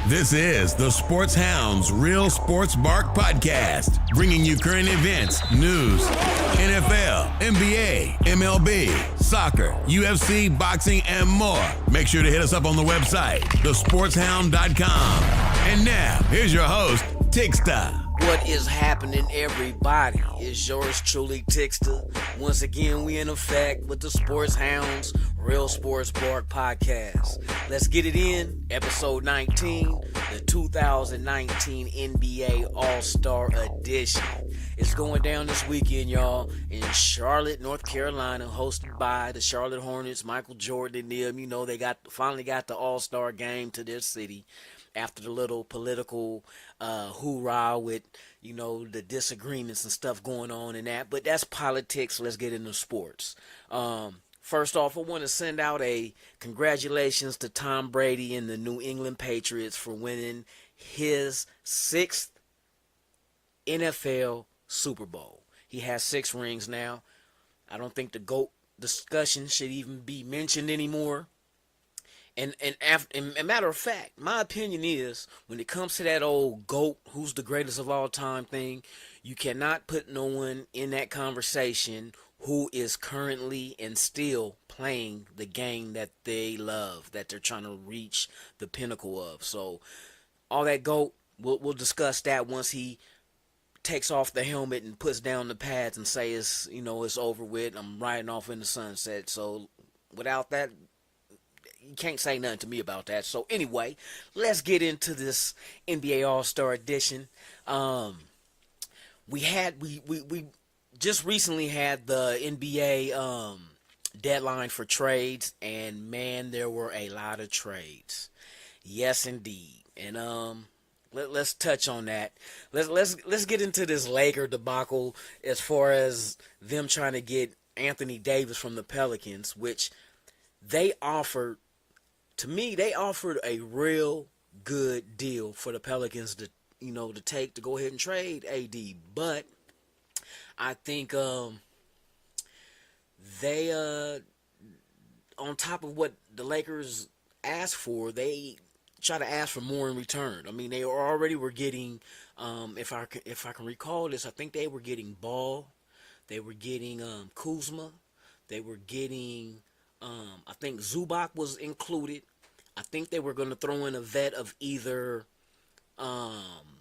This is the Sports Hounds Real Sports Bark Podcast, bringing you current events, news, NFL, NBA, MLB, soccer, UFC, boxing, and more. Make sure to hit us up on the website, thesportshound.com. And now, here's your host, Tigsta. What is happening, everybody? It's yours truly, Tigsta. Once again, we in effect with the Sports Hounds Real Sports Bark Podcast. Let's get it in. Episode 19, the 2019 NBA All-Star Edition. It's going down this weekend, y'all, in Charlotte, North Carolina, hosted by the Charlotte Hornets, Michael Jordan and them. You know, they finally got the All-Star game to their city after the little political hoorah with, you know, the disagreements and stuff going on in that. But that's politics. Let's get into sports. First off, I want to send out a congratulations to Tom Brady and the New England Patriots for winning his 6th NFL Super Bowl. He has 6 rings now. I don't think the GOAT discussion should even be mentioned anymore. And matter of fact, my opinion is, when it comes to that old GOAT, who's the greatest of all time thing, you cannot put no one in that conversation who is currently and still playing the game that they love, that they're trying to reach the pinnacle of. So all that GOAT, we'll discuss that once he takes off the helmet and puts down the pads and say it's over with. I'm riding off in the sunset. So without that, you can't say nothing to me about that. So anyway, let's get into this NBA All-Star Edition. We just recently had the NBA deadline for trades, and man, there were a lot of trades. Yes, indeed. And let's touch on that. Let's get into this Laker debacle as far as them trying to get Anthony Davis from the Pelicans, which they offered. To me, they offered a real good deal for the Pelicans to go ahead and trade AD. But I think they on top of what the Lakers asked for, they try to ask for more in return. I mean, they already were getting, if I can recall this, I think they were getting Ball, they were getting Kuzma, they were getting. I think Zubac was included. I think they were going to throw in a vet of either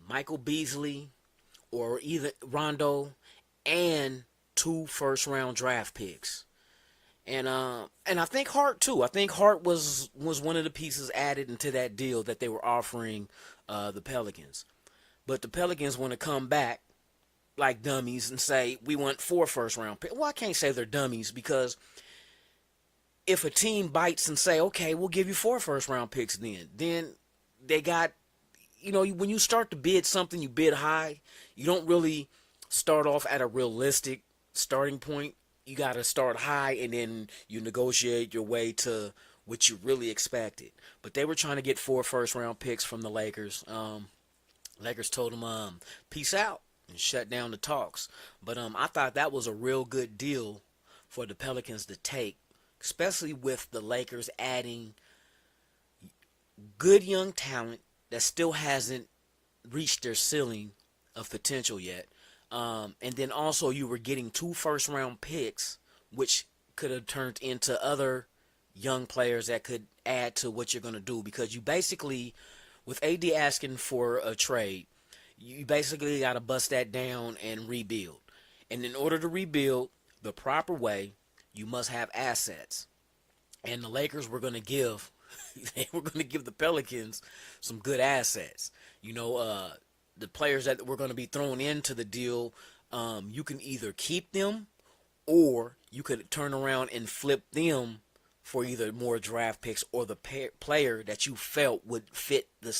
Michael Beasley or either Rondo and 2 first-round draft picks. And I think Hart too. I think Hart was one of the pieces added into that deal that they were offering the Pelicans. But the Pelicans want to come back like dummies and say, we want 4 first-round picks. Well, I can't say they're dummies, because if a team bites and say, okay, we'll give you 4 first-round picks then they got, when you start to bid something, you bid high. You don't really start off at a realistic starting point. You got to start high, and then you negotiate your way to what you really expected. But they were trying to get 4 first-round picks from the Lakers. Lakers told them, peace out, and shut down the talks. But I thought that was a real good deal for the Pelicans to take, especially with the Lakers adding good young talent that still hasn't reached their ceiling of potential yet. And then also you were getting 2 first-round picks, which could have turned into other young players that could add to what you're going to do. Because you basically, with AD asking for a trade, you basically got to bust that down and rebuild. And in order to rebuild the proper way, you must have assets. And the Lakers were going to give the Pelicans some good assets. The players that were going to be thrown into the deal, you can either keep them, or you could turn around and flip them for either more draft picks or the player that you felt would fit the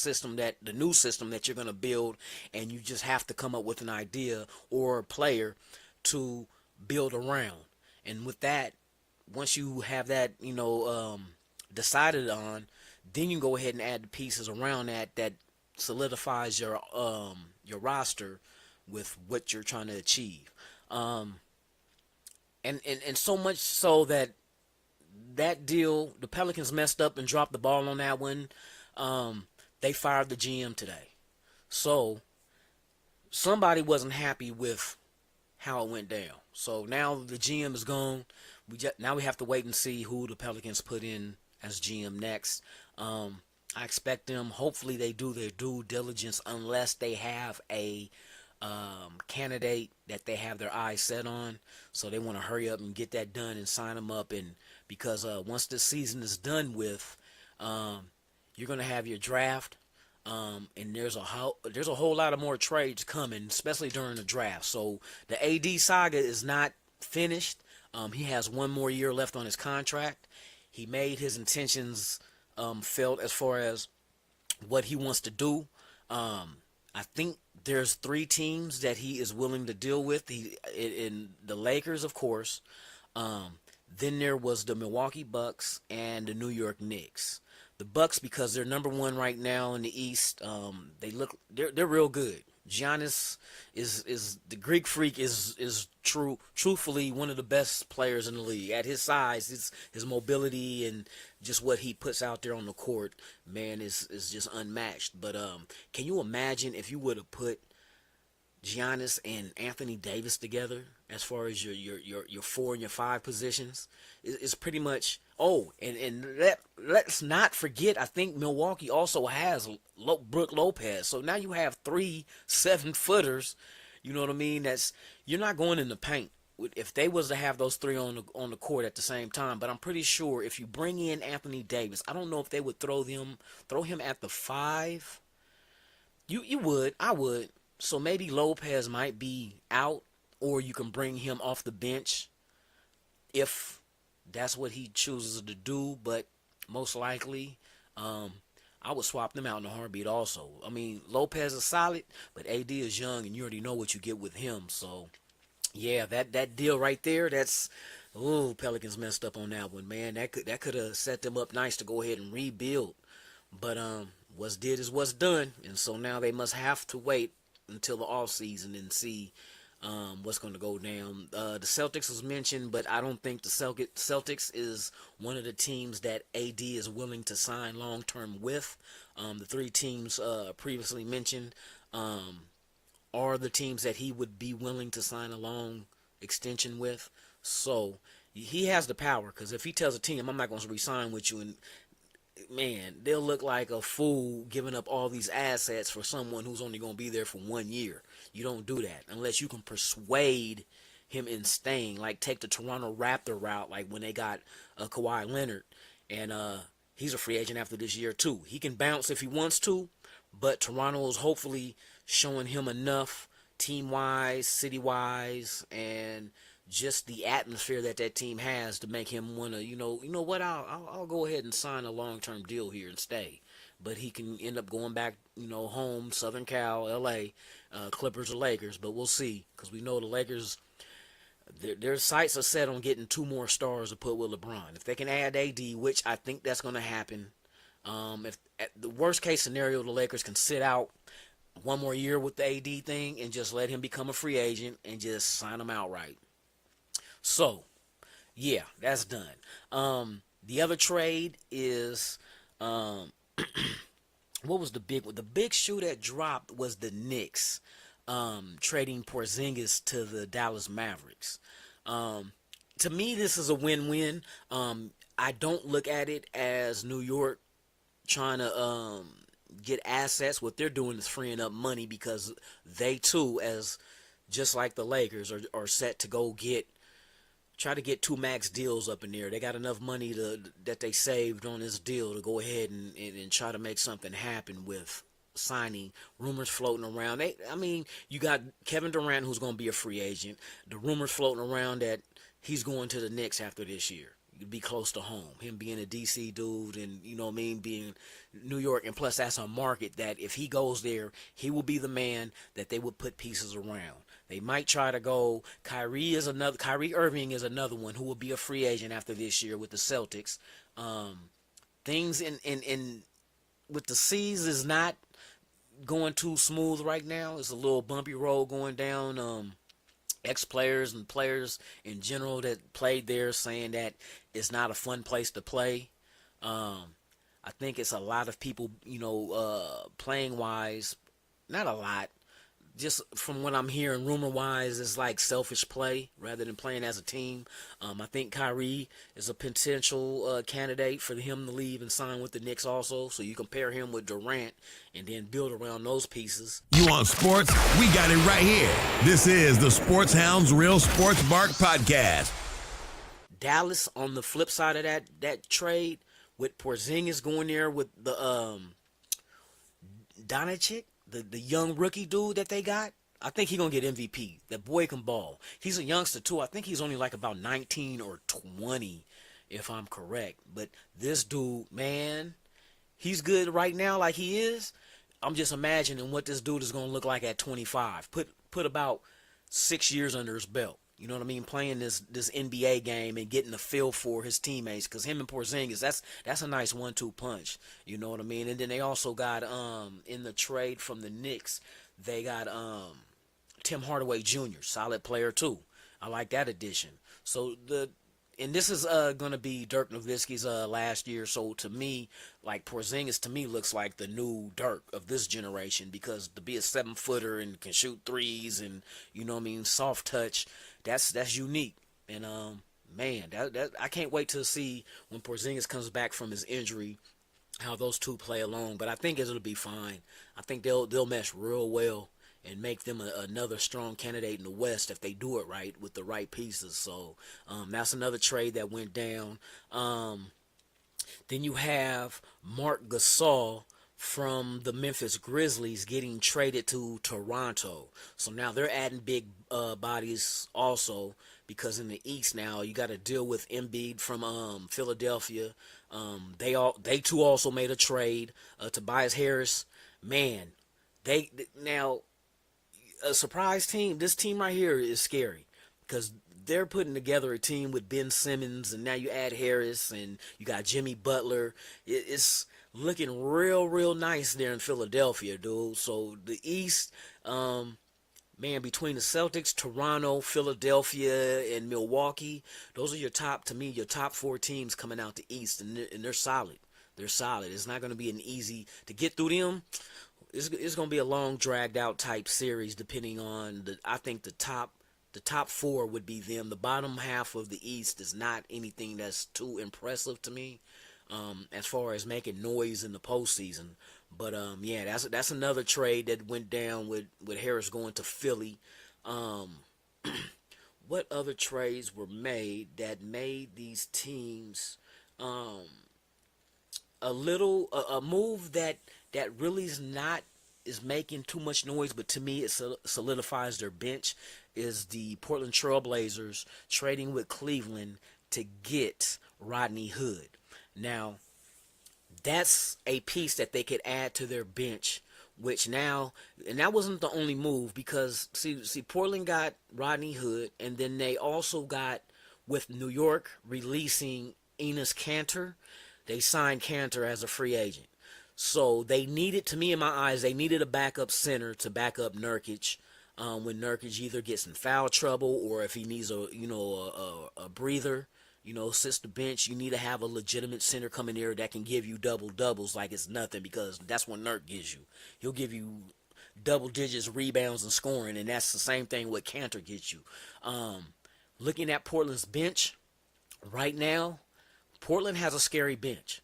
new system that you're going to build, and you just have to come up with an idea or a player to build around. And with that, once you have that, decided on, then you can go ahead and add the pieces around that solidifies your roster with what you're trying to achieve. And so much so that deal, the Pelicans messed up and dropped the ball on that one. they fired the GM today. So somebody wasn't happy with how it went down. So now the GM is gone. Now we have to wait and see who the Pelicans put in as GM next. I expect them. Hopefully, they do their due diligence, unless they have a candidate that they have their eyes set on. So they want to hurry up and get that done and sign them up. And because once this season is done with, you're going to have your draft. And there's a whole lot of more trades coming, especially during the draft. So the AD saga is not finished. He has one more year left on his contract. He made his intentions felt as far as what he wants to do. I think there's 3 teams that he is willing to deal with. In the Lakers, of course. Then there was the Milwaukee Bucks and the New York Knicks. The Bucks, because they're number 1 right now in the East, they're real good. Giannis is the Greek Freak is truthfully one of the best players in the league. At his size, his mobility and just what he puts out there on the court, man, is just unmatched. But can you imagine if you would have put Giannis and Anthony Davis together as far as your 4 and your 5 positions? It's pretty much. Oh, and let's not forget, I think Milwaukee also has Brook Lopez. So now you have 3 7-footers. You know what I mean? You're not going in the paint if they was to have those 3 on the court at the same time. But I'm pretty sure if you bring in Anthony Davis, I don't know if they would throw him at the 5. You would, I would. So maybe Lopez might be out, or you can bring him off the bench if that's what he chooses to do. But most likely, I would swap them out in a heartbeat also. I mean, Lopez is solid, but AD is young, and you already know what you get with him. So, yeah, that deal right there, Pelicans messed up on that one, man. That could have set them up nice to go ahead and rebuild. But what's did is what's done, and so now they must have to wait until the off season and see what's going to go down. The Celtics was mentioned, but I don't think the Celtics is one of the teams that AD is willing to sign long term with. The 3 teams previously mentioned are the teams that he would be willing to sign a long extension with. So he has the power, because if he tells a team, I'm not going to re-sign with you, and man, they'll look like a fool giving up all these assets for someone who's only going to be there for 1 year. You don't do that unless you can persuade him in staying. Like, take the Toronto Raptor route, like when they got Kawhi Leonard, and he's a free agent after this year too. He can bounce if he wants to, but Toronto is hopefully showing him enough team-wise, city-wise, and just the atmosphere that team has to make him want to, you know what, I'll go ahead and sign a long-term deal here and stay. But he can end up going back, home, Southern Cal, L.A., Clippers or Lakers. But we'll see, because we know the Lakers, their sights are set on getting 2 more stars to put with LeBron. If they can add AD, which I think that's going to happen, if at the worst-case scenario, the Lakers can sit out 1 more year with the AD thing and just let him become a free agent and just sign him outright. So, yeah, that's done. The other trade is, what was the big one? The big shoe that dropped was the Knicks trading Porzingis to the Dallas Mavericks. To me, this is a win-win. I don't look at it as New York trying to get assets. What they're doing is freeing up money, because they too, as just like the Lakers, are set to go try to get 2 max deals up in there. They got enough money that they saved on this deal to go ahead and try to make something happen with signing. Rumors floating around. You got Kevin Durant, who's going to be a free agent. The rumors floating around that he's going to the Knicks after this year. Be close to home. Him being a DC dude, and being New York, and plus that's a market that if he goes there, he will be the man that they would put pieces around. They might try to go. Kyrie Irving is another one who will be a free agent after this year with the Celtics. Things in with the C's is not going too smooth right now. It's a little bumpy road going down. Ex-players and players in general that played there saying that it's not a fun place to play. I think it's a lot of people, playing wise, not a lot. Just from what I'm hearing, rumor wise, is like selfish play rather than playing as a team. I think Kyrie is a potential candidate for him to leave and sign with the Knicks also. So you compare him with Durant and then build around those pieces. You want sports? We got it right here. This is the Sports Hounds Real Sports Bark Podcast. Dallas on the flip side of that trade with Porzingis going there with the Doncic. The young rookie dude that they got, I think he's going to get MVP. That boy can ball. He's a youngster, too. I think he's only like about 19 or 20, if I'm correct. But this dude, man, he's good right now like he is. I'm just imagining what this dude is going to look like at 25. Put about 6 years under his belt. You know what I mean? Playing this NBA game and getting a feel for his teammates, because him and Porzingis, that's a nice 1-2 punch. You know what I mean? And then they also got in the trade from the Knicks, they got Tim Hardaway Jr., solid player too. I like that addition. So and this is going to be Dirk Nowitzki's last year. So to me, like Porzingis to me looks like the new Dirk of this generation, because to be a 7-footer and can shoot threes and, you know what I mean, soft touch, that's unique. And man, that I can't wait to see when Porzingis comes back from his injury how those two play along. But I think it'll be fine. I think they'll mesh real well and make them another strong candidate in the West if they do it right with the right pieces. So that's another trade that went down. Then you have Marc Gasol from the Memphis Grizzlies getting traded to Toronto. So now they're adding big bodies also, because in the East now you got to deal with Embiid from Philadelphia. They too also made a trade. Tobias Harris, man, they now a surprise team. This team right here is scary because they're putting together a team with Ben Simmons, and now you add Harris, and you got Jimmy Butler. It's looking real nice there in Philadelphia, dude. So the East, man, between the Celtics, Toronto, Philadelphia, and Milwaukee, those are your top 4 teams coming out the East, and they're solid. They're solid. It's not going to be an easy to get through them. It's going to be a long, dragged out type series, depending on I think the top 4 would be them. The bottom half of the East is not anything that's too impressive to me, as far as making noise in the postseason. But yeah, that's another trade that went down with Harris going to Philly. What other trades were made that made these teams a move that really is making too much noise, but to me it solidifies their bench, is the Portland Trailblazers trading with Cleveland to get Rodney Hood. Now, that's a piece that they could add to their bench, which now, and that wasn't the only move, because see Portland got Rodney Hood, and then they also got, with New York releasing Enes Kanter, they signed Kanter as a free agent. So they needed, to me in my eyes, they needed a backup center to back up Nurkic when Nurkic either gets in foul trouble or if he needs a breather, sits the bench. You need to have a legitimate center coming there that can give you doubles like it's nothing, because that's what Nurk gives you. He'll give you double digits, rebounds, and scoring, and that's the same thing what Kanter gets you. Looking at Portland's bench right now, Portland has a scary bench.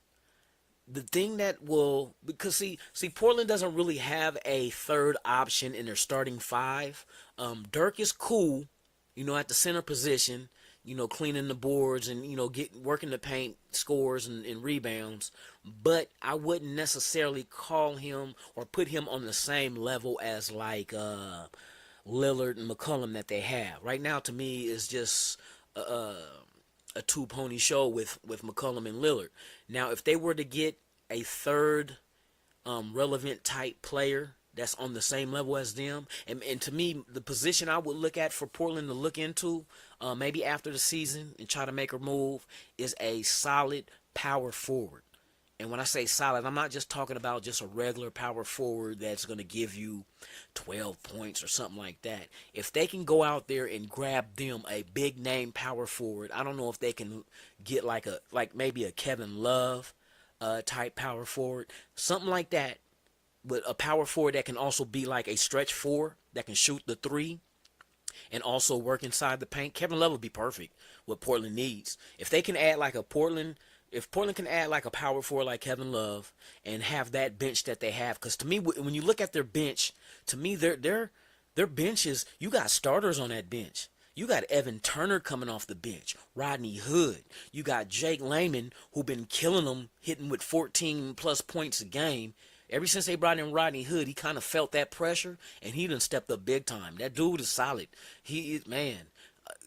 The thing that will, because see, Portland doesn't really have a third option in their starting 5. Dirk is cool, at the center position, cleaning the boards and, working the paint, scores and rebounds. But I wouldn't necessarily call him or put him on the same level as like Lillard and McCollum that they have. Right now, to me, is just a two-pony show with McCollum and Lillard. Now, if they were to get a third relevant type player that's on the same level as them, and to me, the position I would look at for Portland to look into, maybe after the season and try to make a move, is a solid power forward. And when I say solid, I'm not just talking about just a regular power forward that's going to give you 12 points or something like that. If they can go out there and grab them a big name power forward, I don't know if they can get like maybe a Kevin Love, type power forward, something like that. With a power forward that can also be like a stretch four that can shoot the three and also work inside the paint. Kevin Love would be perfect. What Portland needs, if they can add like a Portland. If Portland can add like a power forward like Kevin Love and have that bench that they have, because to me, when you look at their bench, to me their bench is, you got starters on that bench. You got Evan Turner coming off the bench, Rodney Hood. You got Jake Layman, who been killing them, hitting with 14 plus points a game. Ever since they brought in Rodney Hood, he kind of felt that pressure, and he done stepped up big time. That dude is solid. He is, man.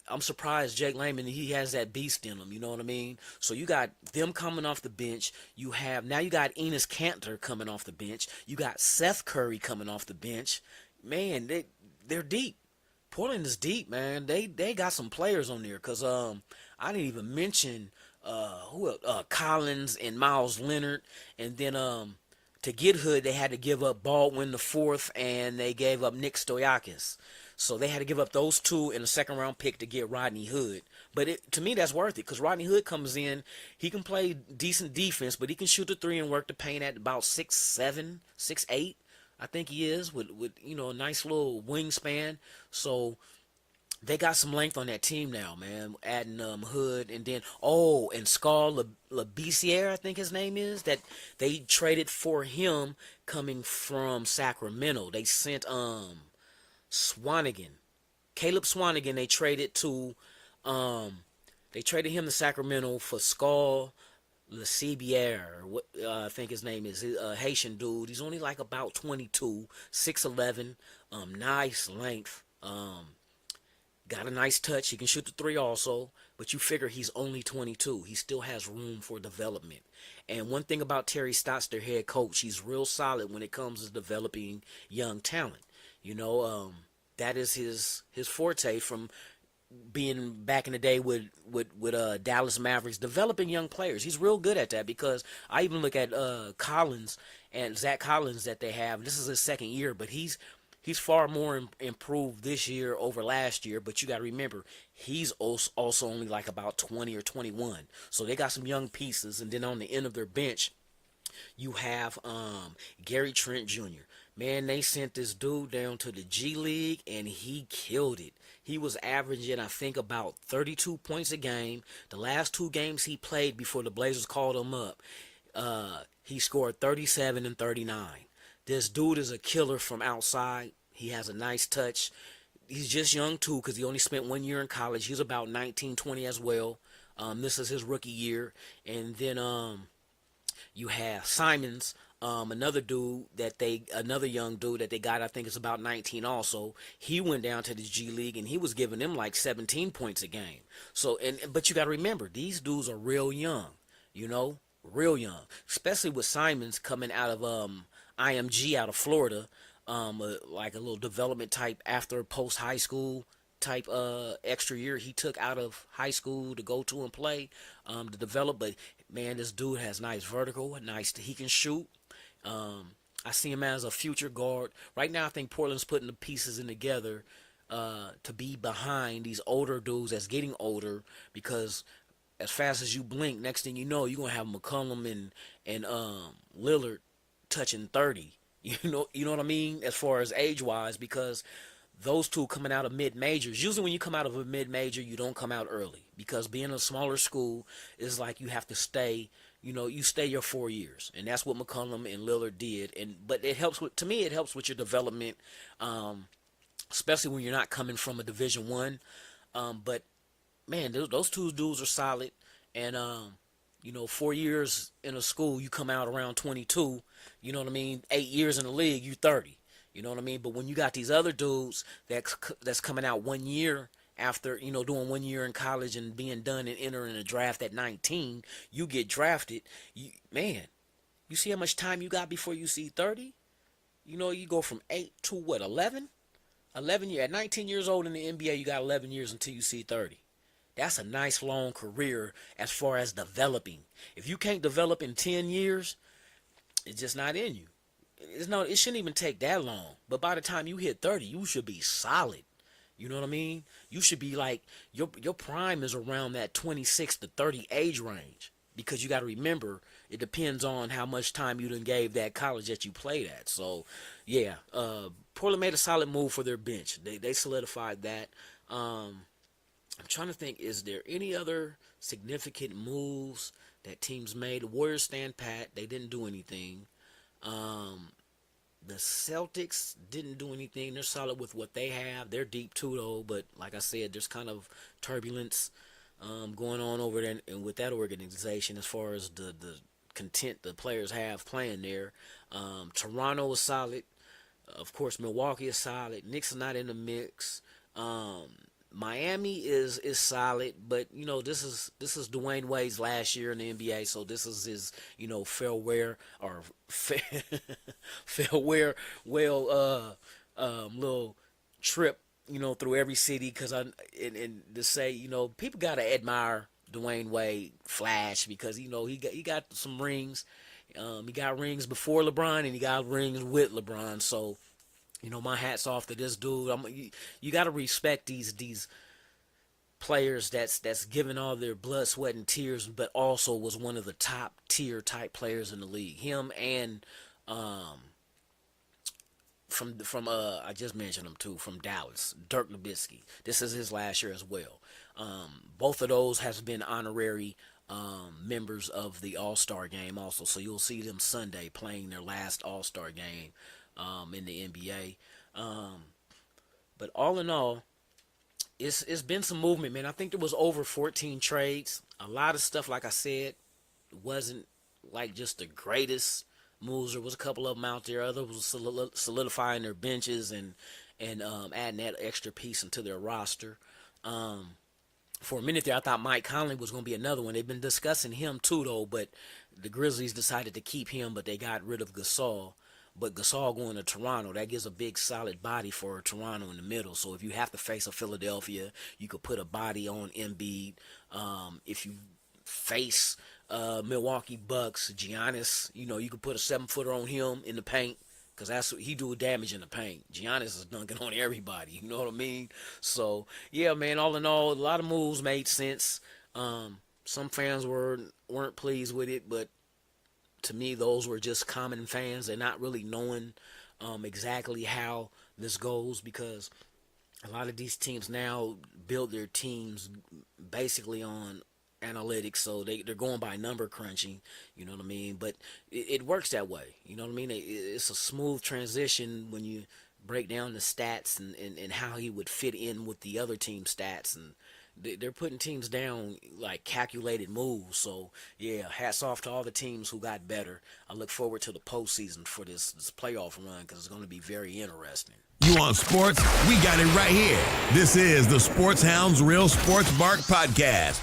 I'm surprised Jake Layman, he has that beast in him, you know what I mean? So you got them coming off the bench. You got Enes Kanter coming off the bench. You got Seth Curry coming off the bench. Man, they're deep. Portland is deep, man. They got some players on there, because I didn't even mention Collins and Miles Leonard, and then to get Hood, they had to give up Baldwin the fourth, and they gave up Nick Stojakis. So they had to give up those two in a second-round pick to get Rodney Hood. But to me, that's worth it, because Rodney Hood comes in, he can play decent defense, but he can shoot the three and work the paint at about 6'7", 6'8", I think he is, with a nice little wingspan. So they got some length on that team now, man. Adding Hood, and then and Scar Labissiere, I think his name is, that they traded for him coming from Sacramento. They sent Swanigan, Caleb Swanigan. They traded him to Sacramento for Scar Labissiere, I think his name is, a Haitian dude. He's only like about 22, 6'11", nice length. Got a nice touch. He can shoot the three also, but you figure he's only 22. He still has room for development. And one thing about Terry Stotts, their head coach, he's real solid when it comes to developing young talent. That is his forte from being back in the day with Dallas Mavericks, developing young players. He's real good at that, because I even look at Collins and Zach Collins that they have. This is his second year, but he's far more improved this year over last year. But you got to remember, he's also only like about 20 or 21. So they got some young pieces. And then on the end of their bench, you have Gary Trent Jr. Man, they sent this dude down to the G League, and he killed it. He was averaging, I think, about 32 points a game. The last two games he played before the Blazers called him up, he scored 37 and 39. This dude is a killer from outside. He has a nice touch. He's just young, too, because he only spent 1 year in college. He's about 19, 20 as well. This is his rookie year. And then you have Simons, another young dude that they got, I think is about 19 also. He went down to the G League, and he was giving them like 17 points a game. So, but you got to remember, these dudes are real young, real young, especially with Simons coming out of IMG out of Florida, like a little development type after post high school type extra year he took out of high school to go to and play to develop. But man, this dude has nice vertical, he can shoot. I see him as a future guard. Right now I think Portland's putting the pieces in together to be behind these older dudes that's getting older, because as fast as you blink, next thing you know, you're gonna have McCollum and Lillard touching 30. You know what I mean, as far as age wise, because those two coming out of mid-majors, usually when you come out of a mid-major, you don't come out early, because being a smaller school is like you have to stay, you stay your 4 years, and that's what McCollum and Lillard did. But it helps with your development, especially when you're not coming from a Division One. But man, those two dudes are solid, and 4 years in a school, you come out around 22. You know what I mean? 8 years in the league, you 30. You know what I mean? But when you got these other dudes that's coming out 1 year after, doing 1 year in college and being done and entering a draft at 19, you get drafted. You see how much time you got before you see 30? You go from 8 to what, 11? 11 years. At 19 years old in the NBA, you got 11 years until you see 30. That's a nice long career as far as developing. If you can't develop in 10 years, it's just not in you. It shouldn't even take that long. But by the time you hit 30, you should be solid. You know what I mean? You should be like, your prime is around that 26 to 30 age range. Because you got to remember, it depends on how much time you done gave that college that you played at. So, yeah, Portland made a solid move for their bench. They solidified that. I'm trying to think, is there any other significant moves that teams made? The Warriors stand pat. They didn't do anything. The Celtics didn't do anything. They're solid with what they have. They're deep too, though. But like I said, there's kind of turbulence going on over there and with that organization as far as the content the players have playing there. Toronto is solid. Of course, Milwaukee is solid. Knicks are not in the mix. Miami is solid, but this is Dwayne Wade's last year in the NBA, so this is his farewell or farewell little trip through every city because and to say people gotta admire Dwayne Wade flash because he got some rings. He got rings before LeBron and he got rings with LeBron, so. My hat's off to this dude. You got to respect these players that's giving all their blood, sweat, and tears, but also was one of the top tier type players in the league. Him and from I just mentioned him too, from Dallas, Dirk Nowitzki. This is his last year as well. Both of those has been honorary members of the All-Star game also. So you'll see them Sunday playing their last All-Star game. In the NBA, but all in all, it's been some movement, man. I think there was over 14 trades. A lot of stuff, like I said, wasn't like just the greatest moves. There was a couple of them out there. Others was solidifying their benches and adding that extra piece into their roster. For a minute there, I thought Mike Conley was going to be another one. They've been discussing him too, though, but the Grizzlies decided to keep him, but they got rid of Gasol. But Gasol going to Toronto, that gives a big solid body for Toronto in the middle. So if you have to face a Philadelphia, you could put a body on Embiid. If you face Milwaukee Bucks, Giannis, you could put a 7-footer on him in the paint because that's what he do damage in the paint. Giannis is dunking on everybody, you know what I mean? So, yeah, man, all in all, a lot of moves made sense. Some fans weren't pleased with it, but to me, those were just common fans. They're not really knowing exactly how this goes because a lot of these teams now build their teams basically on analytics, so they're going by number crunching, you know what I mean? But it works that way, you know what I mean? It's a smooth transition when you break down the stats and how he would fit in with the other team stats, and they're putting teams down like calculated moves. So yeah, hats off to all the teams who got better. I look forward to the postseason for this playoff run because it's going to be very interesting. You want sports? We got it right here. This is the Sports Hounds Real Sports Bark Podcast.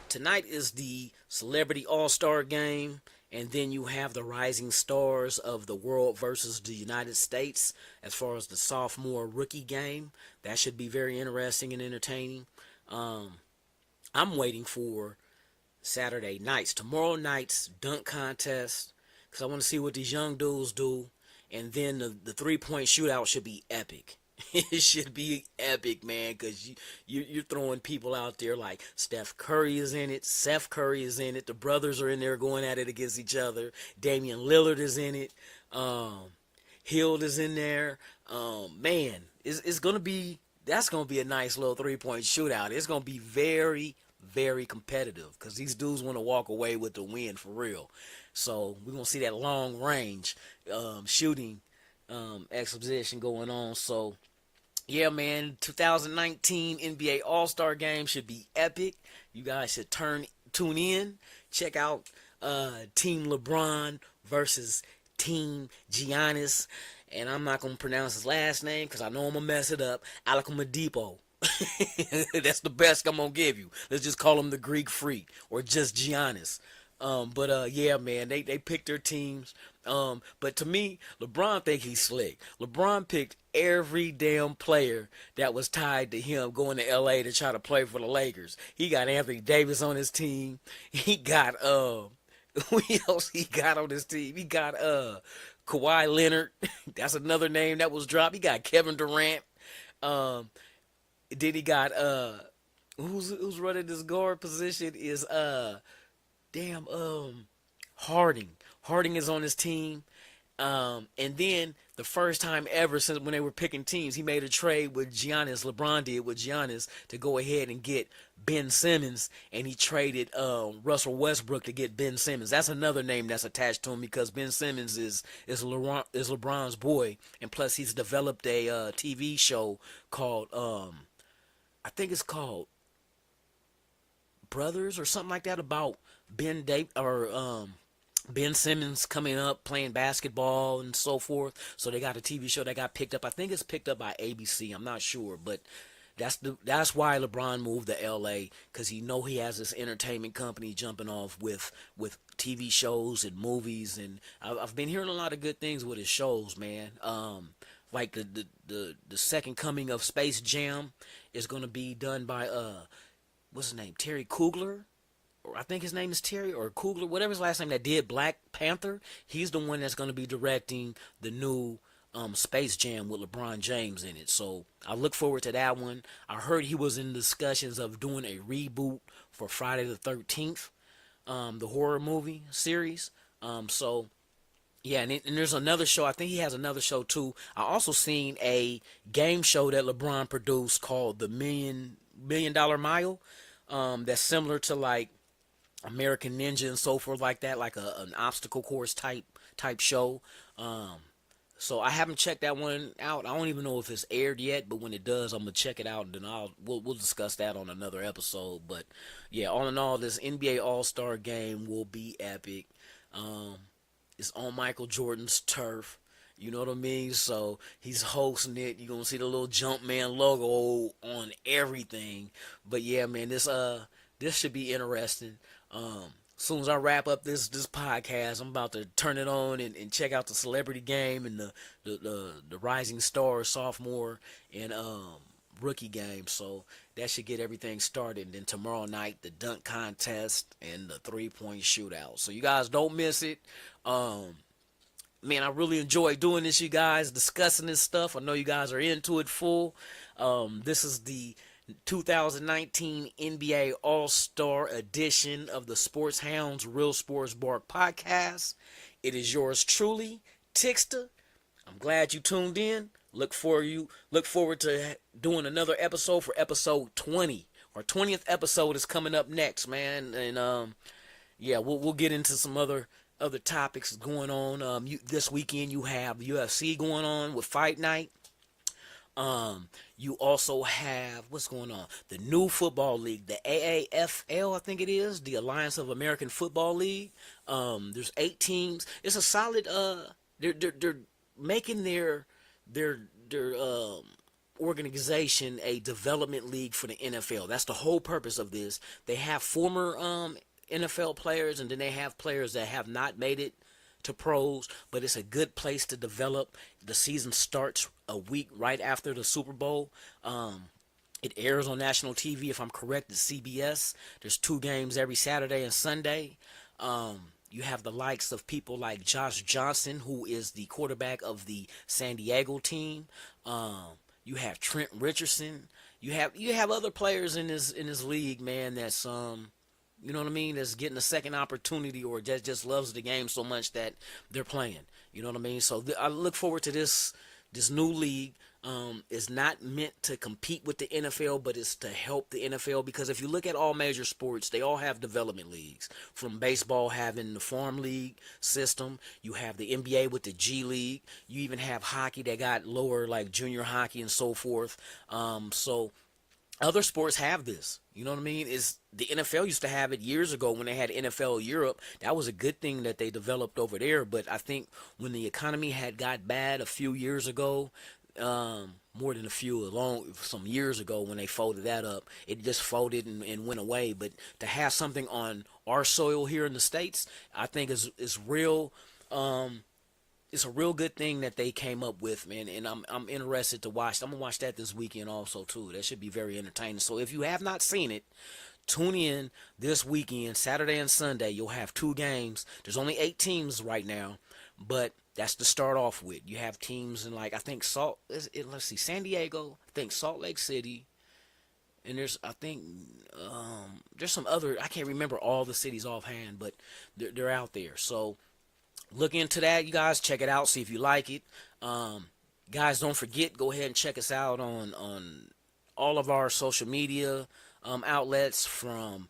Tonight is the Celebrity All-Star Game, and then you have the Rising Stars of the World versus the United States as far as the sophomore rookie game. That should be very interesting and entertaining. I'm waiting for Saturday nights, tomorrow night's dunk contest, because I want to see what these young dudes do, and then the 3-point shootout should be epic. It should be epic, man, because you're throwing people out there like Steph Curry is in it, Seth Curry is in it, the brothers are in there going at it against each other, Damian Lillard is in it, Hield is in there. Man, it's going to be, that's going to be a nice little 3-point shootout. It's going to be very, very competitive because these dudes want to walk away with the win for real. So we're going to see that long range shooting exposition going on. So yeah, man, 2019 NBA All-Star Game should be epic. You guys should tune in, check out Team LeBron versus Team Giannis, and I'm not gonna pronounce his last name because I know I'm gonna mess it up. Oladipo. That's the best I'm gonna give you. Let's just call him the Greek Freak or just Giannis. But yeah, man, they picked their teams. But to me, LeBron think he's slick. LeBron picked every damn player that was tied to him going to LA to try to play for the Lakers. He got Anthony Davis on his team. He got who else he got on his team? He got Kawhi Leonard. That's another name that was dropped. He got Kevin Durant. Then he got who's running this guard position is Harding is on his team. And then the first time ever since when they were picking teams, he made a trade with Giannis. LeBron did with Giannis to go ahead and get Ben Simmons, and he traded Russell Westbrook to get Ben Simmons. That's another name that's attached to him because Ben Simmons is LeBron's boy, and plus he's developed a TV show called I think it's called Brothers or something like that about Ben Simmons coming up playing basketball and so forth. So they got a TV show that got picked up. I think it's picked up by ABC. I'm not sure, but that's why LeBron moved to LA, because he has this entertainment company jumping off with TV shows and movies, and I've been hearing a lot of good things with his shows, man. Like the second coming of Space Jam is gonna be done by what's his name, Terry Coogler. I think his name is Terry or Coogler, whatever his last name, that did Black Panther. He's the one that's going to be directing the new Space Jam with LeBron James in it. So I look forward to that one. I heard he was in discussions of doing a reboot for Friday the 13th, the horror movie series. So yeah, and there's another show. I think he has another show too. I also seen a game show that LeBron produced called the Million Dollar Mile. That's similar to like American Ninja and so forth, like that, like an obstacle course type show. So I haven't checked that one out. I don't even know if it's aired yet, but when it does, I'm gonna check it out, and then we'll discuss that on another episode. But yeah, all in all, this NBA All-Star game will be epic. It's on Michael Jordan's turf. You know what I mean? So he's hosting it. You're gonna see the little Jumpman logo on everything. But yeah, man, this should be interesting. As soon as I wrap up this podcast, I'm about to turn it on and check out the celebrity game and the rising star, sophomore, and rookie game. So that should get everything started. And then tomorrow night, the dunk contest and the 3-point shootout. So you guys don't miss it. Man, I really enjoy doing this, you guys, discussing this stuff. I know you guys are into it full. This is the 2019 NBA All-Star edition of the Sports Hounds Real Sports Bark podcast. It is yours truly, Tixter. I'm glad you tuned in. Look forward to doing another episode for episode 20. Our 20th episode is coming up next, man. And yeah, we'll get into some other topics going on. This weekend you have UFC going on with Fight Night. You also have, what's going on? The new football league, the AAFL, I think it is, the Alliance of American Football League. There's 8 teams. It's a solid. They're making their organization a development league for the NFL. That's the whole purpose of this. They have former NFL players, and then they have players that have not made it to pros, but it's a good place to develop. The season starts a week right after the Super Bowl. It airs on national TV, if I'm correct, it's CBS. There's 2 games every Saturday and Sunday. You have the likes of people like Josh Johnson, who is the quarterback of the San Diego team. You have Trent Richardson. You have other players in this league, man, that's you know what I mean, that's getting a second opportunity or just loves the game so much that they're playing. You know what I mean? So I look forward to this new league. It's not meant to compete with the NFL, but it's to help the NFL, because if you look at all major sports, they all have development leagues. From baseball having the farm league system, you have the NBA with the G League, you even have hockey that got lower, like junior hockey and so forth. So other sports have this. You know what I mean? The NFL used to have it years ago when they had NFL Europe. That was a good thing that they developed over there. But I think when the economy had got bad a few years ago, more than some years ago when they folded that up, it just folded and went away. But to have something on our soil here in the States, I think is real. It's a real good thing that they came up with, man, and I'm interested to watch. I'm gonna watch that this weekend also too. That should be very entertaining. So if you have not seen it, tune in this weekend, Saturday and Sunday. You'll have 2 games. There's only 8 teams right now, but that's to start off with. You have teams in, like, I think San Diego, I think Salt Lake City, and I think there's some other, I can't remember all the cities offhand, but they're out there. So look into that, you guys. Check it out, see if you like it. Guys, don't forget, go ahead and check us out on all of our social media outlets, from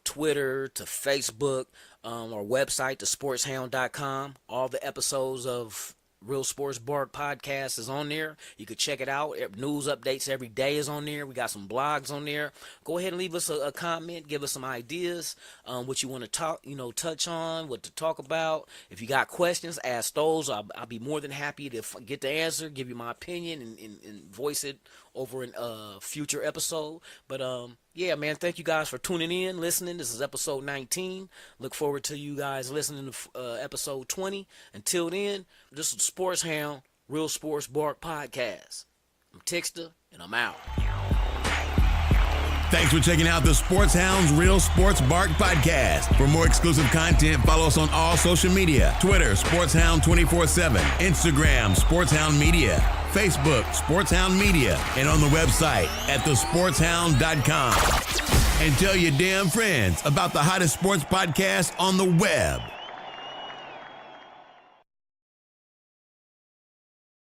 Twitter to Facebook, our website, thesportshound.com. All the episodes of Real Sports Bark podcast is on there. You could check it out. News updates every day is on there. We got some blogs on there. Go ahead and leave us a comment. Give us some ideas, what you want to touch on, what to talk about. If you got questions, ask those. I'll be more than happy to get the answer, give you my opinion, and voice it over in a future episode. But yeah, man, thank you guys for tuning in, listening. This is episode 19. Look forward to you guys listening to episode 20. Until then, this is Sports Hound, Real Sports Bark podcast. I'm Tixter, and I'm out. Thanks for checking out the Sports Hounds Real Sports Bark podcast. For more exclusive content, follow us on all social media. Twitter, Sportshound 24/7. Instagram, Sportshound Media. Facebook, Sportshound Media. And on the website at thesportshound.com. And tell your damn friends about the hottest sports podcast on the web.